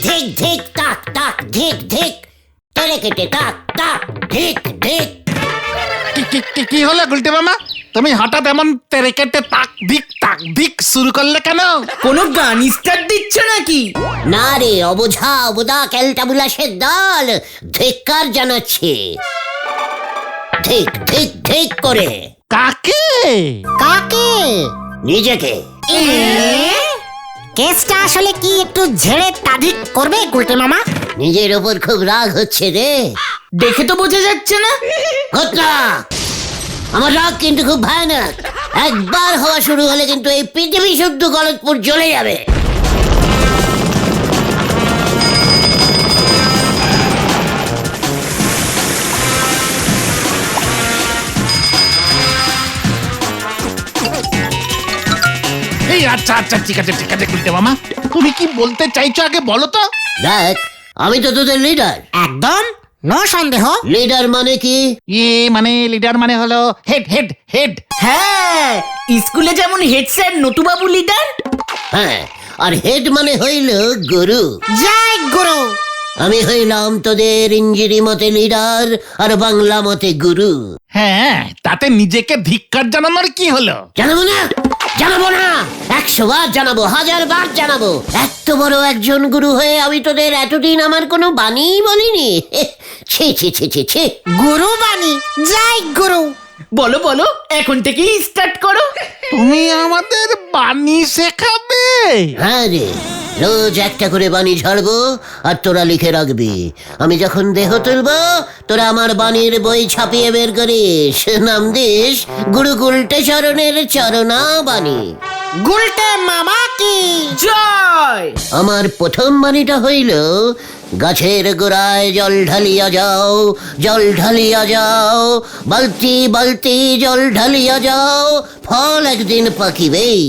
ধিক ধিক তাক তাক ধিক ধিক তেরে কেটে তাক তাক ধিক ধিক। কি হলো গুলটে মামা, তুমি হঠাৎ এমন তেরেকেটে তাক ধিক শুরু করলে কেন? কোনো গান স্টার্ট দিচ্ছ নাকি? না রে অবোঝা অবোধা ক্যালটাবুলাসের দল, ধিক্কার জানাচ্ছে ধিক ধিক ধিক করে। কাকে? কাকে? নিজেকে। কেসটা আসলে কি একটু ঝেড়ে তারিখ করবে গুলটে মামা? নিজের ওপর খুব রাগ হচ্ছে রে। দেখে তো বোঝা যাচ্ছে না। ঘটনা, আমার রাগ কিন্তু খুব ভয়ানক। একবার হওয়া শুরু হলে কিন্তু এই পৃথিবী শুদ্ধ গলতপুর জ্বলে যাবে। এই আচ্ছা আচ্ছা ঠিক আছে গুলটে মামা, তুমি কি বলতে চাইছো আগে বলো তো। দেখ, আমি তো তোদের লিডার। একদম নো সন্দেহ। লিডার মানে কি? মানে লিডার মানে হলো হেড হেড হেড। হ্যাঁ, স্কুলে যেমন হেড স্যার নতুবাবু লিডার। হ্যাঁ, আর হেড মানে হইল গুরু। জয় গুরু। আমি হইলাম তোদের ইঞ্জিরি মতে লিডার আর বাংলা মতে গুরু। হ্যাঁ, তাতে নিজেকে ধিক্কার জানানোর কি হলো? জানাবো না, জানাবো না, 100 বার জানাবো, 1000 বার জানাবো। এত বড় একজন গুরু হয়ে আমি তোদের এতদিন আমার কোনো বাণী বলিনি। ছি ছি ছি ছি ছি। গুরু বাণী। জয় গুরু। বলো বলো, এখন থেকেই স্টার্ট করো। তুমি আমাদের বাণী শেখাবে? হ্যাঁ রে, রোজ একটা করে বাণী ঝাড়বো আর তোরা লিখে রাখবি। আমি যখন দেহ তুলবো তোরা আমার বাণীর বই ছাপিয়ে বের করিস, নাম দিস গুরুকুলটে চরণের চরণা বাণী। গুলটে মামা কি জয়। আমার প্রথম বাণীটা হইল, গাছের গোড়ায় জল ঢালিয়া যাও, জল ঢালিয়া যাও, বালতি বালতি জল ঢালিয়া যাও, ফল একদিন পাকিবেই।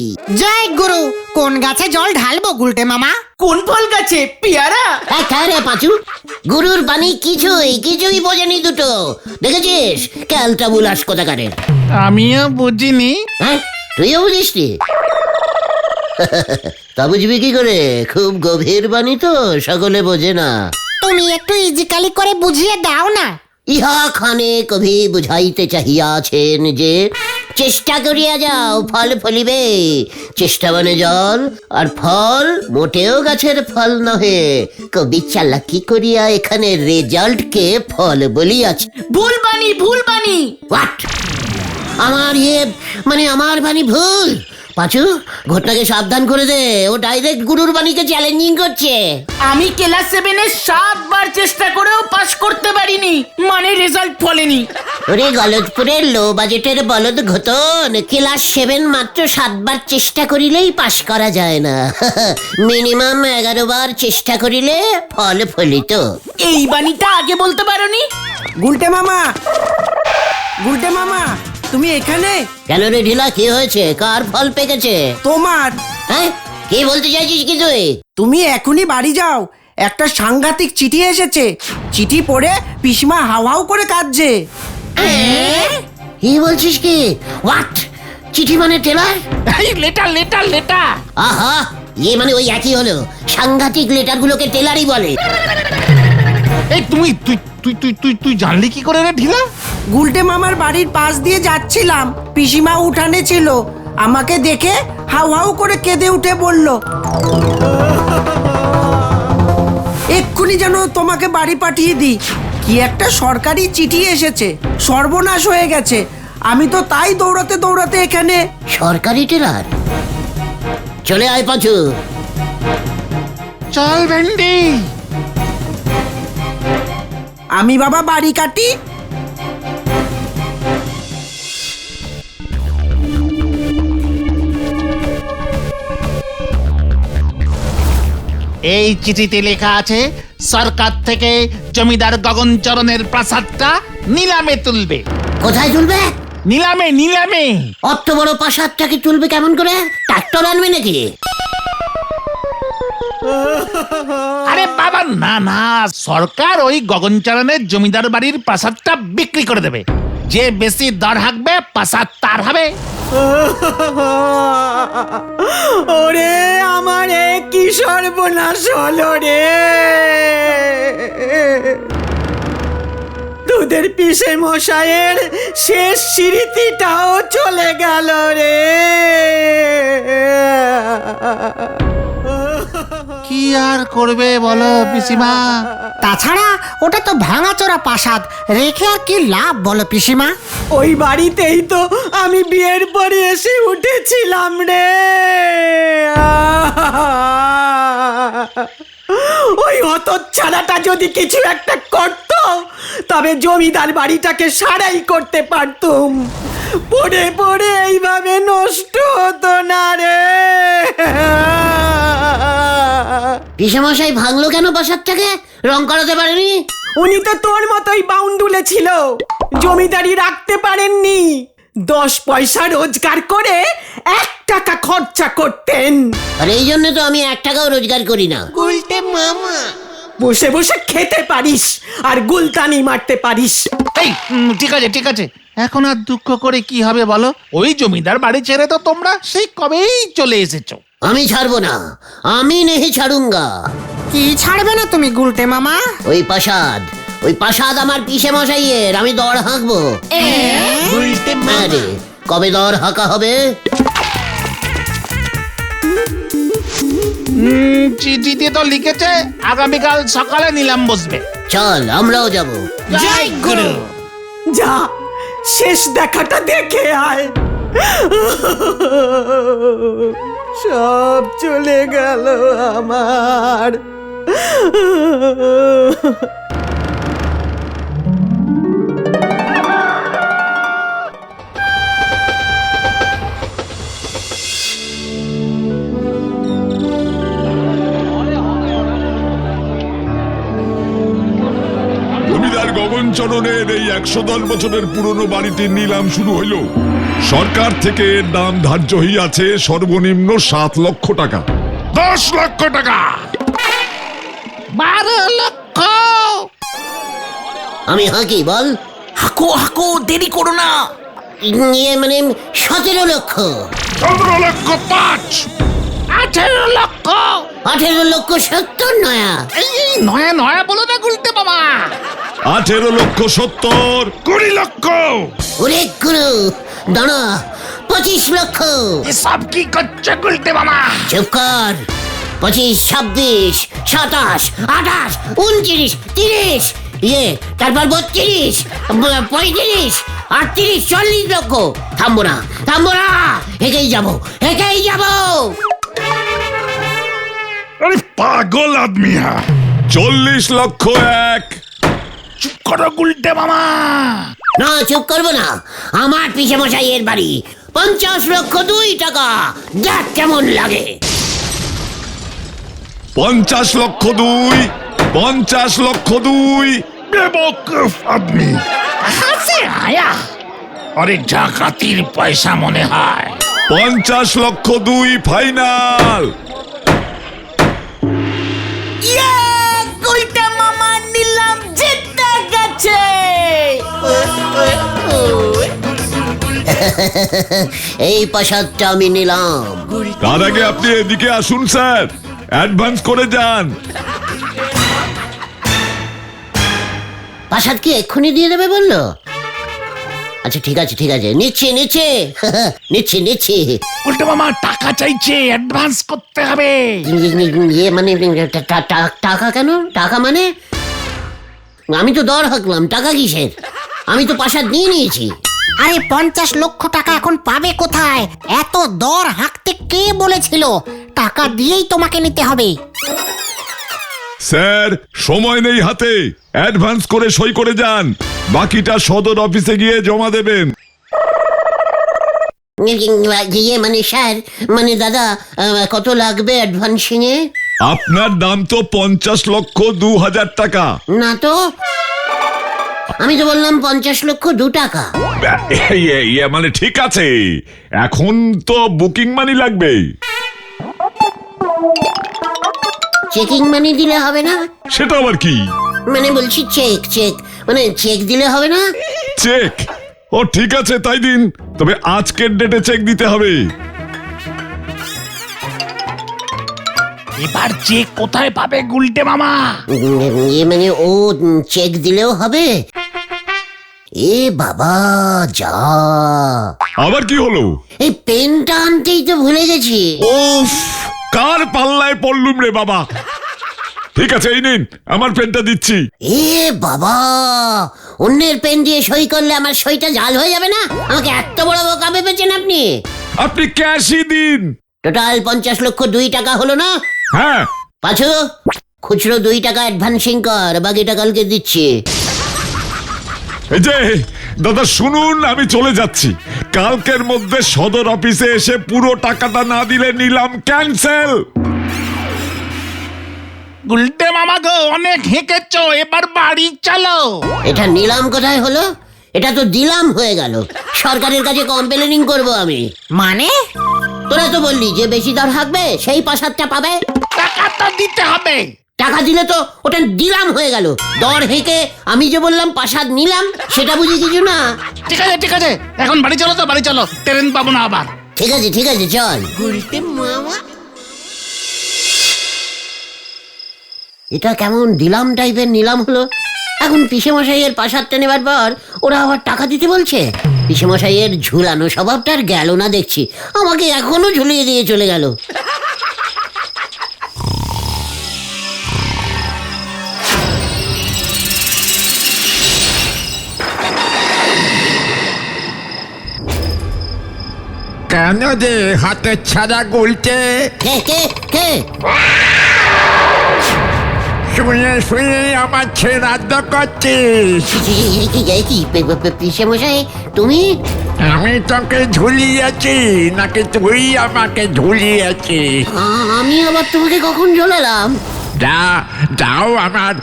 জয় গুরু। কোন গাছে জল ঢালবো গুলটে মামা? কোন ফল গাছে? পেয়ারা? রে পাঁচু, গুরুর বাণী কিছুই বোঝেনি দুটো। দেখেছিস ক্যালটা বুলাস কোথাকারে? আমিও বুঝিনি। হ্যাঁ, তুইও বুঝিস নি? তা বুঝবি কি করে? খুব গভীর বাণী তো, সকলে বোঝে না। তুমি একটু ইজিকালি করে বুঝিয়ে দাও না। ইহা খানে কভি বুঝাইতে চাহিয়াছেন যে, চেষ্টা করিয়া যাও ফল ফলিবে। চেষ্টা মানে জল, আর ফল মোটেও গাছের ফল নহে। কবি চালাকি করিয়া এখানে রেজাল্টকে ফল বলিয়াছে। ভুল বাণী, ভুল বাণী। হোয়াট? আমার বাণী ভুল? পাঁচু, ঘটনাকে সাবধান করে দে, ও ডাইরেক্ট গুরুর বাণীকে চ্যালেঞ্জিং করছে। আমি ক্লাস 7-এ 7 বার চেষ্টা করেও পাস করতে পারিনি, মানে রেজাল্ট ফলেনি। ওরে গলতপুরের লো বাজেটের বলদ ঘটন, ক্লাস 7 মাত্র 7 বার চেষ্টা করিলেই পাশ করা যায় না। মিনিমাম 11 বার চেষ্টা করিলে ফল ফলিত। এই বাণীটা আগে বলতে পারোনি? গুলটে মামা, গুলটে মামা, তুমি এখানে? কেন রে ঢিলা, কি হয়েছে? কার ফল পেকেছে? তোমার। হ্যাঁ, কি বলতে চাইছিস কি তুই? তুমি এখনই বাড়ি যাও, একটা সাংঘাতিক চিঠি এসেছে। চিঠি পড়ে পিসমা হাউ হাউ করে কাঁদছে। কি বলছিস কি? হোয়াট? চিঠি মানে টেলার? Letter letter letter. আহা, মানে ওই একই হলো। সাংঘাতিক লেটারগুলোকে টেলারই বলে। এই তুই তুই তুই তুই তুই তুই জানলি কি করে রে ঢিলা? গুলটে মামার বাড়ির পাশ দিয়ে যাচ্ছিলাম, পিসিমা উঠানে ছিল। আমাকে দেখে হাউ হাউ করে কেঁদে উঠে বলল, এক্ষুনি যেন তোমাকে বাড়ি পাঠিয়ে দিই। কি একটা সরকারি চিঠি এসেছে, সর্বনাশ হয়ে গেছে। আমি তো তাই দৌড়াতে দৌড়াতে এখানে। সরকারি টেলার? চলে আয় পাঁচু। চল ভেন্ডি। আমি বাবা বাড়ি কাটি। এই চিঠিতে লেখা আছে, সরকার থেকে জমিদার গগনচরণের প্রাসাদটা নিলামে তুলবে। কোথায় তুলবে? নিলামে নিলামে। অত বড় প্রাসাদটাকে তুলবে কেমন করে? ট্রাক্টর আনবে নাকি? আরে বাবা না না, সরকার ওই গগনচরণের জমিদার বাড়ির প্রাসাদটা বিক্রি করে দেবে। যে বেশি দর হাঁকবে প্রাসাদ তার হবে। ওরে আমার কি সর্বনাশ হলো রে, তোদের পিসে মশাইয়ের শেষ স্মৃতিটাও চলে গেল রে। কি আর করবে বলো পিসিমা? তাছাড়া ওটা তো ভাঙাচোরা প্রাসাদ, রেখে আর কি লাভ বলো পিসিমা? ওই বাড়িতেই তো আমি বিয়ের পরে এসে উঠেছিলাম রে। ওই হতচ্ছাড়াটা যদি কিছু একটা করত, তবে জমিদার বাড়িটাকে সারাই করতে পারতুম। পড়ে পড়ে এইভাবে নষ্ট হতো না রে। পিসেমশাই ভাঙলো কেন প্রাসাদটাকে? রং করাতে পারেনি? উনি তো তোর মতোই বাউন্ডুলে ছিল, জমিদারি রাখতে পারেননি। 10 পয়সা রোজগার করে 1 টাকা খরচা করতেন। আর এই জন্য তো আমি 1 টাকাও রোজগার করি না। বসে বসে খেতে পারিস আর গুলতানি মারতে পারিস। এই ঠিক আছে ঠিক আছে, এখন আর দুঃখ করে কি হবে বলো? ওই জমিদার বাড়ি ছেড়ে তো তোমরা সেই কবেই চলে এসেছো। আমি ছাড়বো না, আমি নেহি ছাড়ুঙ্গা। কি ছাড়বে না তুমি গুলটে মামা? ওই প্রাসাদ আমার পিসে মশাইয়ের, আমি দর হাঁকবো। আরে কবে দর হাঁকা হবে? চিঠিতে তো লিখেছে আগামীকাল সকালে নিলাম বসবে। চল আমরাও যাব। জয় গুরু। যা, শেষ দেখাটা দেখে আয়। সব চলে গেল আমার। জমিদার গগনচরণের এই 110 বছরের পুরনো বাড়িটির নিলাম শুরু হইল। সরকার থেকে এর দাম ধার্য হইয়াছে সর্বনিম্ন 7 লক্ষ টাকা। 10 লক্ষ টাকা, 12 লক্ষ। আমি হাঁকি বল। হাকো হাকো, দেরি করো না। ইয়ে মানে 17 লক্ষ। 15 লক্ষ 5, 18 লক্ষ। 18 লক্ষ 70 নয়া। এই নয়া নয়া বলো না গুলতে মামা। 18 লক্ষ 70, 20 লক্ষ। ওরে গুরু দাঁড়া, 25 লক্ষ। এসব কি করছে গুলতে মামা? চুপ কর। 25, 26, 27, 28, 29, 30, ইয়ে তারপর 32, 35, 38, 40 লক্ষ। থামবো না, হেঁকেই যাবো। আরে পাগল আদমি হ্যাঁ। 40 লক্ষ 1। চুপ করো গুলতে মামা। না, চুপ করবো না। আমার পিসে মশাইয়ের বাড়ি, 50 লক্ষ 2 টাকা। দেখ কেমন লাগে। 50 লক্ষ 2, 50 লক্ষ 2। বেবকুফ আদমি। হাসে আয়া। আরে ডাকাতির পয়সা মনে হয়। 50 লক্ষ 2 ফাইনাল। গুলটে মামা নিলাম জিতে গেছে। এই প্রাসাদটা আমি নিলাম। তার আগে আপনি এদিকে আসুন স্যার, অ্যাডভান্স করে যান। প্রাসাদ কি এক্ষুনি দিয়ে দেবে বললো? আচ্ছা ঠিক আছে নিচ্ছি। উল্টে মামা টাকা চাইছে, অ্যাডভান্স করতে হবে। ইয়ে মানে টাকা কেন? টাকা মানে আমি তো দর হাঁকলাম, টাকা কিসের? আমি তো প্রাসাদ নিয়ে নিয়েছি। আরে 50 লক্ষ টাকা এখন পাবে কোথায়? এত দর হাঁকতে কে বলেছিল? টাকা দিয়েই তোমাকে নিতে হবে। স্যার সময় নেই হাতে, অ্যাডভান্স করে সই করে যান, বাকিটা সদর অফিসে গিয়ে জমা দেবেন। ইয়ে মানে স্যার, মানে দাদা, কত লাগবে অ্যাডভান্সিং এ? আপনার দাম তো 50 লক্ষ 2,000 টাকা। না তো, আমি তো বললাম 50 লক্ষ 2 টাকা। মানে ঠিক আছে, এখন তো বুকিং মানি লাগবে। চেকিং মানি দিলে হবে না? সেটা আবার কি? মানে বলছি চেক মানে চেক দিলে হবে না? চেক? ও ঠিক আছে তাই দিন, তবে আজকের ডেটে চেক দিতে হবে। এবার চেক কোথায় পাবে গুলটে মামা? মানে ও চেক দিলেও হবে? এ বাবা যা, আবার কি হলো? এই পেনটা আনতেই তো ভুলে গেছি। ওফ, কার পাল্লায় পড়লুম রে বাবা। ঠিক আছে, এই নিন, আমার পেনটা দিচ্ছি। এ বাবা, অন্যের পেন দিয়ে সই করলে আমার সইটা জাল হয়ে যাবে না? আমাকে এত বড় বোকা ভেবেছেন আপনি? আপনি ক্যাশই দিন। টোটাল 50,02 টাকা হলো না? হ্যাঁ, পাঁচু, খুচরো 2 টাকা অ্যাডভান্সিং কর, বাকিটা কালকে দিচ্ছি। এই যে দাদা শুনুন, আমি চলে যাচ্ছি। কালকের মধ্যে সদর অফিসে এসে পুরো টাকাটা না দিলে নিলাম ক্যান্সেল। গুলটে মামা গো, অনেক হেঁকেছ, এবার বাড়ি চলো। এটা নিলাম কোথায় হলো? এটা তো দিলাম হয়ে গেল। সরকারের কাছে কমপ্লেনিং করব আমি। মানে? তোরা তো বললি যে বেশি দর হাঁকবে সেই প্রাসাদটা পাবে। টাকা তো দিতে হবে। টাকা দিলে তো ওটা দিলাম হয়ে গেল। দর হেঁকে আমি যে বললাম প্রাসাদ নিলাম, সেটা বুঝি কিছু না। ঠিক আছে ঠিক আছে, এখন বাড়ি চলো তো, বাড়ি চলো, ট্রেন পাবো না আবার। ঠিক আছে ঠিক আছে, চল। এটা কেমন দিলাম টাইপের নিলাম হলো। এখন পিসেমশাইয়ের প্রাসাদটা নেবার পর ওরা আবার টাকা দিতে বলছে। পিসেমশাইয়ের ঝুলানো স্বভাবটা আর গেল না দেখছি, আমাকে এখনো ঝুলিয়ে দিয়ে চলে গেল। কেন যে হাতে ছাড়া গুলতে? কে কে কে? শুনে শুনে আমার ছেড়াদ্দ করছিস। পিসেমশাই তুমি? আমি তোকে ঝুলিয়েছি নাকি তুই আমাকে ঝুলিয়েছিস? আমি আবার তোমাকে কখন ঝোলালাম? যাও আমার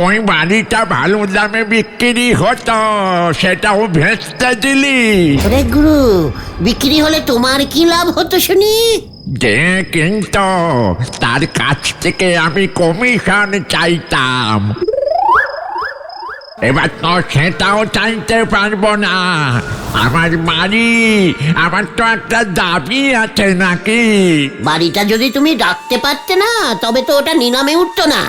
ওই বাড়িটা ভালো দামে বিক্রি হতো, সেটাও ভেস্তে দিলি। ওরে গুরু, বিক্রি হলে তোমার কি লাভ হতো শুনি? যে কিন্তু তার কাছ থেকে আমি কমিশন চাইতাম। এবার তো সেটাও চাইতে পারবো না। আমার বাড়ি, আমার তো একটা দাবি আছে নাকি? বাড়িটা যদি তুমি ডাকতে পারতে না, তবে তো ওটা নিলামে উঠতো না।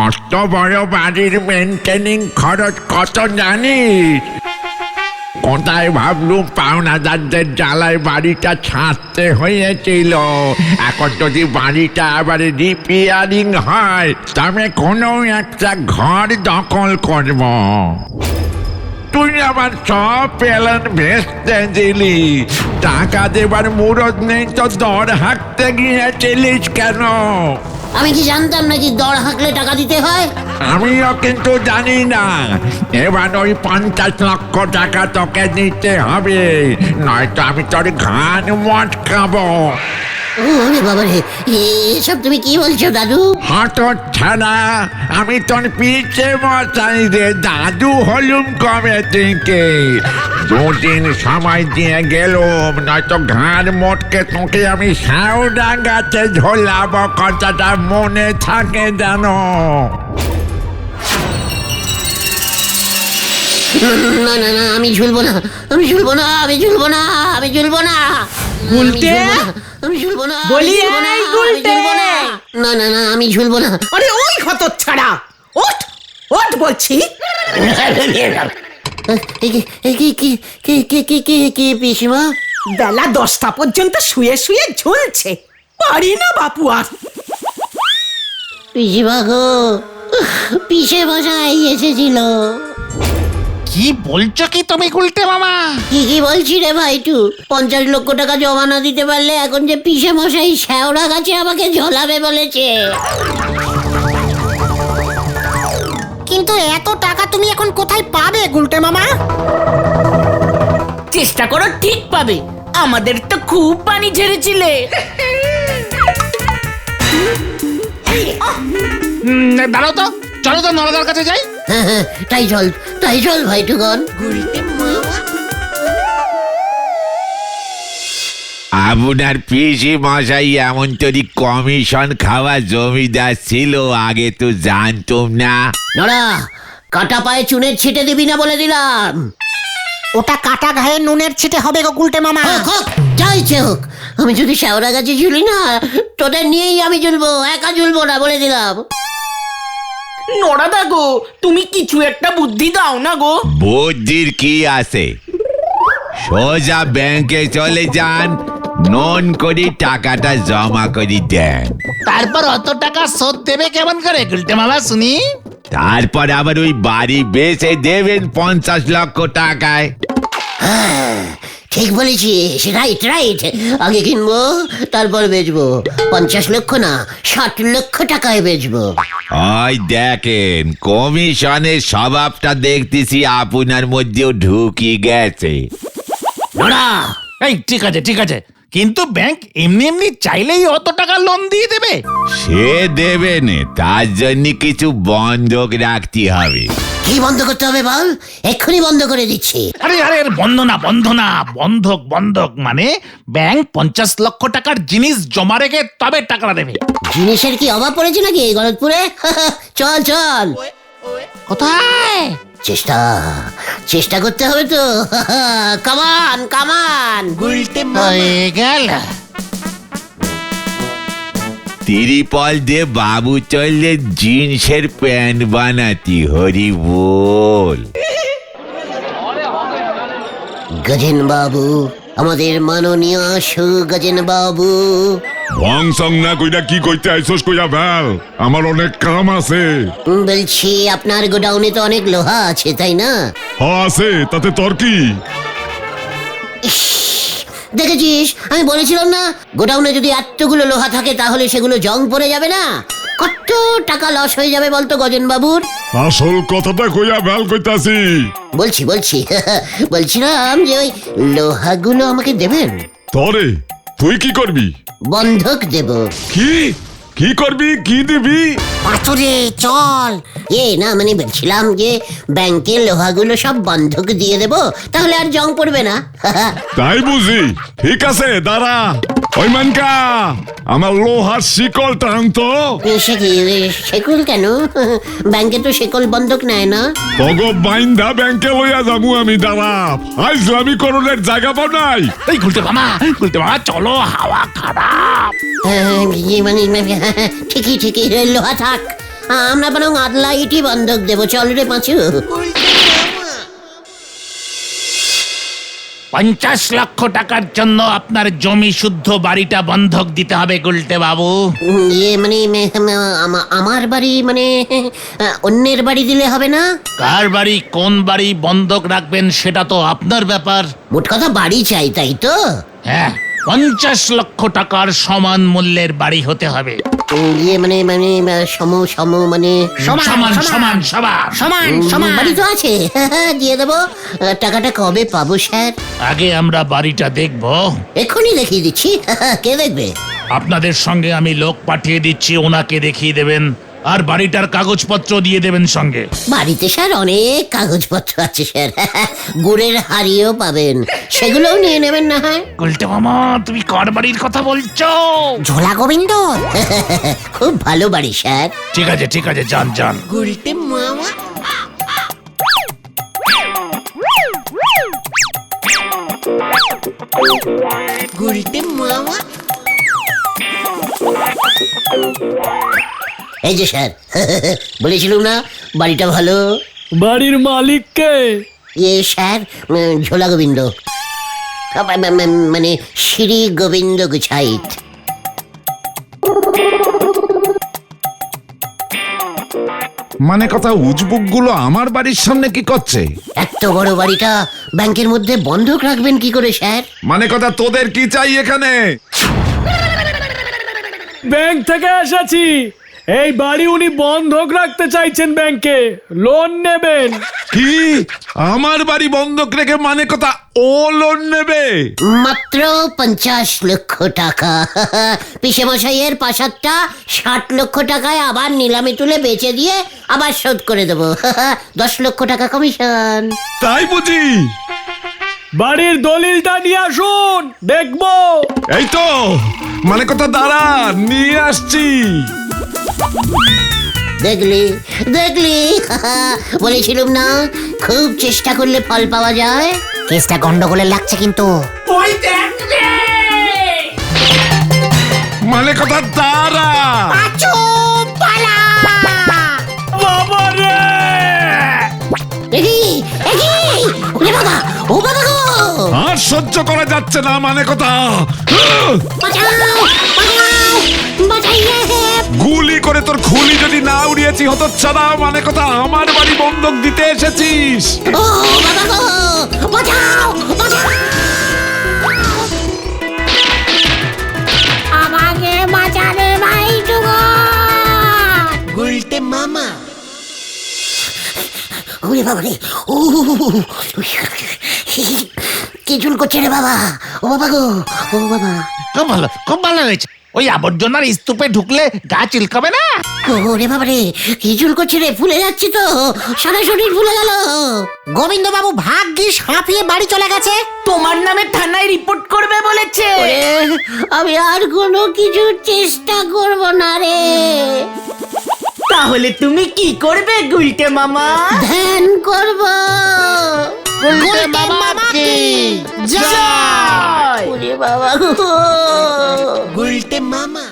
অত বড় বাড়ির মেনটেনিং খরচ কত জানিস? কোথায় ভাবলুম পাওনাদারদের জ্বালায় বাড়িটা ছাড়তে হয়েছিল। এখন যদি বাড়িটা আবার রিপেয়ারিং হয়, তবে কোনো একটা ঘর দখল করব। তুই আবার সব প্ল্যান ভেস্তে দিলি। টাকা দেবার মুরত নেই তো দর হাঁকতে গিয়েছিলিস কেন? আমি কি জানতাম নাকি দর হাঁকলে টাকা দিতে হয়? আমিও কিন্তু জানি না। এবার ওই 50 লক্ষ টাকা তোকে দিতে হবে, নয়তো আমি তোর ঘান মটকাবো। ওরে বাবা রে, এসব তুমি কি বলছো দাদু? হট ছাড়া, আমি তোর পিছে মশাই রে, দাদু হলুম কবে থেকে। 2 দিন সময় দিয়ে গেলুম, নয়তো ঘাড় মোটকে তোকে আমি শ্যাওড়া গাছে ঝোলাবো, কথাটা মনে থাকে জানো? না না না, আমি ঝুলবো না, আমি ঝুলবো না, আমি ঝুলবো না, আমি ঝুলবো না। গুলটে? আমি ঝুলবো না, বলি, আমি ঝুলবো না, এই আমি গুলটে? ঝুলবো না। না না না, আমি ঝুলবো না। আরে ওই হতচ্ছাড়া, ওঠ ওঠ বলছি। কি পিসিমা? বেলা 10টা পর্যন্ত শুয়ে শুয়ে ঝুলছে, পারি না বাপু আর। পিসিমা গো, পিসে মশাই এসেছিল। কি বলছো কি তুমি গুলটে মামা? কি বলছি রে ভাইটু? 50 লক্ষ টাকা জমা না দিতে পারলে এখন যে পিসে মশাই শ্যাওড়া গাছে আমাকে ঝোলাবে বলেছে। কিন্তু এত টাকা তুমি এখন কোথায় পাবে গুলটে মামা? চেষ্টা করো, ঠিক পাবে। আমাদের তো খুব পানি ঝেড়েছিলে। দাঁড়াও তো, চলো তো নরদার কাছে যাই। হ্যাঁ, তাই চল ভাইটুগণ। আপনার পিসি মশাই এমন তরি কমিশন খাওয়া জমিদার ছিল, আগে তো জানতাম না। নড়া, কাটা পায়ে চুনের ছিটে দিবি না বলে দিলাম। ওটা কাটা ঘায়ে নুনের ছিটে হবে গো গুলটে মামা। হোক, যা ইচ্ছে হোক, আমি যদি শেওড়া গাছে ঝুলি না, তোদের নিয়েই আমি ঝুলবো, একা ঝুলবো না, বলে দিলাম। নড়াদা গো, তুমি কিছু একটা বুদ্ধি দাও না গো। বুদ্ধির কি আছে? সোজা ব্যাংকে চলে যান, নন করে টাকাটা জমা করে দেন। তারপর অত টাকা শোধ দেবে কেমন করে গুলটে মামা শুনি? তারপর আবার ওই বাড়ি বেচে দেবেন 50 লক্ষ টাকায়। ঠিক বলেছিস, রাইট রাইট। আগে কিনবো, তারপর বেচবো। 50 লক্ষ না, 60 লক্ষ টাকায় বেচবো। ওই দেখেন, কমিশনের স্বভাবটা দেখতেছি আপনার মধ্যেও ঢুকি গেছে। নোরা, এই ঠিক আছে ঠিক আছে, কিন্তু ব্যাংক এমনি এমনি চাইলেই অত টাকা লোন দিয়ে দেবে? সে দেবে না, তার জন্য কিছু বন্ধক রাখতে হবে। কি বন্ধ করতে হবে বল? এক্ষুনি বন্ধ করে দিচ্ছি। আরে আরে বন্ধ না বন্ধক বন্ধক মানে ব্যাংক 50 লক্ষ টাকার জিনিস জমা রেখে তবে টাকা দেবে। জিনিসের কি অভাব পড়েছে নাকি এই গলতপুরে? চল চল। কোথায়? চেষ্টা করতে হবে তো। কামান কামান। হয়ে গেল। তিরিপল দিয়ে বাবু চললে জিন্সের প্যান্ট বানাতি, হরি বল। গজেন বাবু, আমাদের মাননীয় গজেন বাবু। ভং সং না কইরা কি কইতে আইছস কইয়া ফেল, আমার অনেক কাম আছে। বলছি আপনার গোডাউনে তো অনেক লোহা আছে, তাই না? আছে, তাতে তোর কি? ইস, দেখেছিস, আমি বলেছিলাম না, গোডাউনে যদি এতগুলো লোহা থাকে তাহলে সেগুলো জং পড়ে যাবে না। কত টাকা লস হয়ে যাবে বলতো গজেন বাবুর? আসল কথাটা কইয়া ফেল কইতাছি। বলছি বলছিলাম যে ওই লোহাগুলো আমাকে দেবেন। তরে তুই কি করবি? বন্ধক দেব। কি করবি, কি দিবি? পাথরে চল। না মানে বলছিলাম যে ব্যাংকের লোহাগুলো সব বন্ধক দিয়ে দেব, তাহলে আর জং পড়বে না। তাই বুঝি? ঠিক আছে, দাঁড়া। ওই মানকা, আমার লোহার শিকল টানতো। শেকল কেন? ব্যাংকে তো শেকল বন্ধক নেয় না। তগ বাইন্দা ব্যাংকে লইয়া যাবো আমি, দাঁড়া। আইসলামি করণের জায়গা পাও নাই। এই গুলটে মামা চলো, হাওয়া খারাপ। মানে ঠিকই লোহা থাক, আমরা বরং আদলা ইটি বন্ধক দেবো। চল রে পাঁচু। 50 লক্ষ টাকার জন্য আপনার জমি শুদ্ধ বাড়িটা বন্ধক দিতে হবে গুলটে বাবু। মানে আমার বাড়ি মানে অন্যের বাড়ি দিলে হবে না? কার বাড়ি কোন বাড়ি বন্ধক রাখবেন সেটা তো আপনার ব্যাপার। মোট কথা বাড়ি চাই, তাই তো? হ্যাঁ, 50 লক্ষ টাকার সমান মূল্যের বাড়ি হতে হবে। মানে সম মানে সমান সমান বাড়ি তো আছে, দিয়ে দেবো। টাকাটা কবে পাবো স্যার? আগে আমরা বাড়িটা দেখব। এক্ষুনি দেখিয়ে দিচ্ছি। কে দেখবে? আপনাদের সঙ্গে আমি লোক পাঠিয়ে দিচ্ছি, ওনাকে দেখিয়ে দেবেন আর বাড়িটার কাগজপত্র দিয়ে দেবেন সঙ্গে। বাড়িতে স্যার অনেক কাগজপত্র আছে স্যার, গুড়ের হাড়িও পাবেন, সেগুলোও নিয়ে নেবেন না হয়। গুলটে মামা, তুমি কার বাড়ির কথা বলছো? ঝোলা গোবিন্দ। খুব ভালো বাড়ি স্যার। ঠিক আছে যান। গুলটে মামা। গুলটে মামা। এই যে স্যার, বলেছিলাম না বাড়িটা ভালো। বাড়ির মালিক কে? স্যার, ঝোলা গোবিন্দ, মানে শ্রী গোবিন্দ গুছাইত। মানে কথা, উজবুক গুলো আমার বাড়ির সামনে কি করছে? এত বড় বাড়িটা ব্যাংকের মধ্যে বন্ধক রাখবেন কি করে স্যার? মানে কথা, তোদের কি চাই এখানে? ব্যাংক থেকে এসেছি। এই বাড়ি উনি বন্ধক রাখতে চাইছেন ব্যাংকে, লোন নেবেন। কি আমার বাড়ি বন্ধক রেখে মানে কথা ও লোন নেবে? মাত্র 50 লক্ষ টাকা। পিসে মশাইয়ের প্রাসাদটা 60 লক্ষ টাকায় আবার নিলামে তুলে বেচে দিয়ে আবার শোধ করে দেবো। 10 লক্ষ টাকা কমিশন। তাই বুঝি? বাড়ির দলিলটা নিয়ে আসুন, দেখবো। এই তো, মানে কথা দাঁড়া, নিয়ে আসছি। দেখলি বলেছিলাম না, খুব চেষ্টা করলে ফল পাওয়া যায়। কেসটা গন্ডগোলের লাগছে কিন্তু। ওই দেখ রে। মানে কথা তারা। পাঁচু পালা! বাবা রে! এগি এগি ওরে বাবা, ও বাবা গো, আর সহ্য করা যাচ্ছে না, মানে কথা। বাঁচাও বাঁচাও, বাঁচাইয়ে। গুলি করে তোর খুলি যদি না উড়িয়েছি হতচ্ছাড়া, মানে কথা আমার বাড়ি বন্ধক দিতে এসেছিস। ও বাবা গো, বাঁচাও বাঁচাও। আমাকে বাঁচারে ভাই টুকু! ওরে বাবা রে, ও কি চুল করছে রে বাবা, ও বাবা গো, ও বাবা। খুব ভালো হয়েছে। ওই আবর্জনার স্তূপে ঢুকলে গা চিলকাবে না। ওরে বাবা রে, কি চুল করছে রে, ফুলে যাচ্ছি তো, সারা শরীর ফুলে গেল। গোবিন্দ বাবু ভাগ্যিস হাঁপিয়ে বাড়ি চলে গেছে। তোমার নামে থানায় রিপোর্ট করবে বলেছে। ওরে, আমি আর কোনো কিছু চেষ্টা করব না রে। তাহলে তুমি কি করবে গুলটে মামা? ধ্যান করব। গুলটে মামা কি জয়! ওরে বাবা গো। গুলটে মামা।